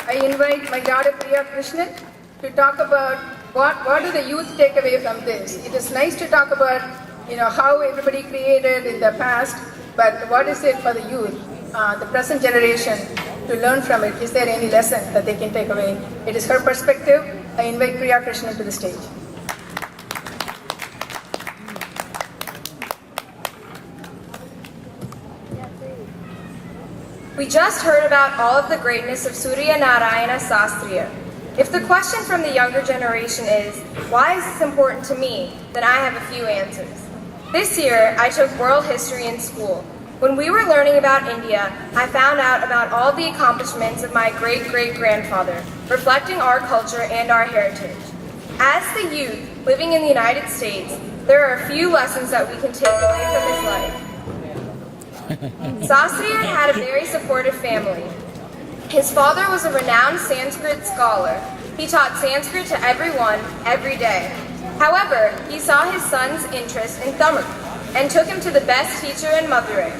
I invite my daughter Priya Krishnan to talk about what do the youth take away from this. It is nice to talk about how everybody created in the past, but what is it for the youth, the present generation, to learn from it? Is there any lesson that they can take away? It is her perspective. I invite Priya Krishnan to the stage. We just heard about all of the greatness of Suryanarayana Sastriar. If the question from the younger generation is, why is this important to me, then I have a few answers. This year, I took world history in school. When we were learning about India, I found out about all the accomplishments of my great-great-grandfather, reflecting our culture and our heritage. As the youth living in the United States, there are a few lessons that we can take away from his life. Sastriar had a very supportive family. His father was a renowned Sanskrit scholar. He taught Sanskrit to everyone, every day. However, he saw his son's interest in Tamil and took him to the best teacher in Madurai.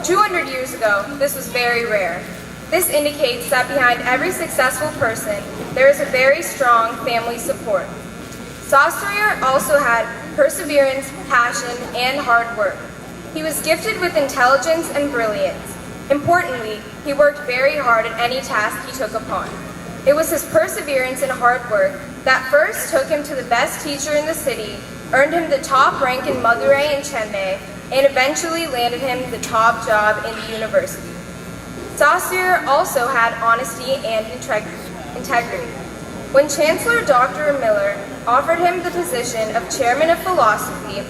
200 years ago, this was very rare. This indicates that behind every successful person, there is a very strong family support. Sastriar also had perseverance, passion, and hard work. He was gifted with intelligence and brilliance. Importantly, he worked very hard at any task he took upon. It was his perseverance and hard work that first took him to the best teacher in the city, earned him the top rank in Madurai and Chennai, and eventually landed him the top job in the university. Sastriar also had honesty and integrity. When Chancellor Dr. Miller offered him the position of Chairman of Philosophy,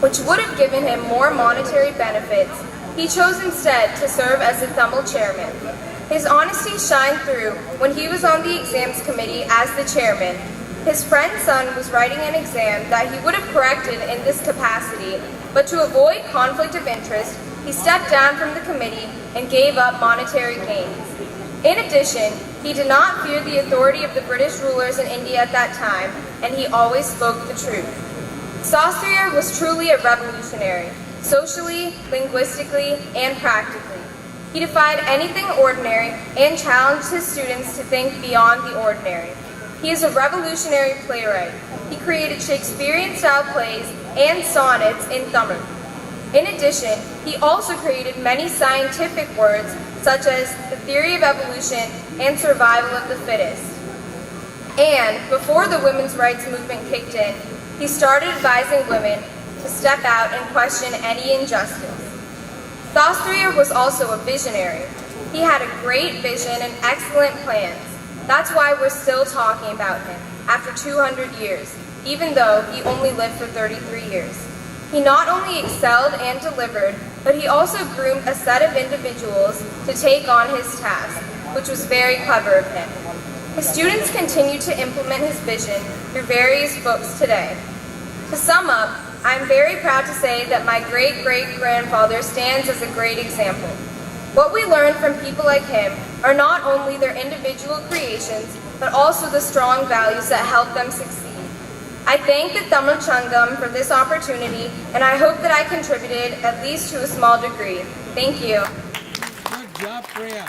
which would have given him more monetary benefits, he chose instead to serve as the Tamil chairman. His honesty shined through when he was on the exams committee as the chairman. His friend's son was writing an exam that he would have corrected in this capacity, but to avoid conflict of interest, he stepped down from the committee and gave up monetary gains. In addition, he did not fear the authority of the British rulers in India at that time, and he always spoke the truth. Sastriar was truly a revolutionary, socially, linguistically, and practically. He defied anything ordinary and challenged his students to think beyond the ordinary. He is a revolutionary playwright. He created Shakespearean-style plays and sonnets in Tamil. In addition, he also created many scientific words such as the theory of evolution and survival of the fittest. And before the women's rights movement kicked in, he started advising women to step out and question any injustice. Sastriar was also a visionary. He had a great vision and excellent plans. That's why we're still talking about him after 200 years, even though he only lived for 33 years. He not only excelled and delivered, but he also groomed a set of individuals to take on his task, which was very clever of him. His students continue to implement his vision through various books today. To sum up, I am very proud to say that my great-great-grandfather stands as a great example. What we learn from people like him are not only their individual creations, but also the strong values that help them succeed. I thank the Tamil Changam for this opportunity, and I hope that I contributed at least to a small degree. Thank you. Good job, Priya.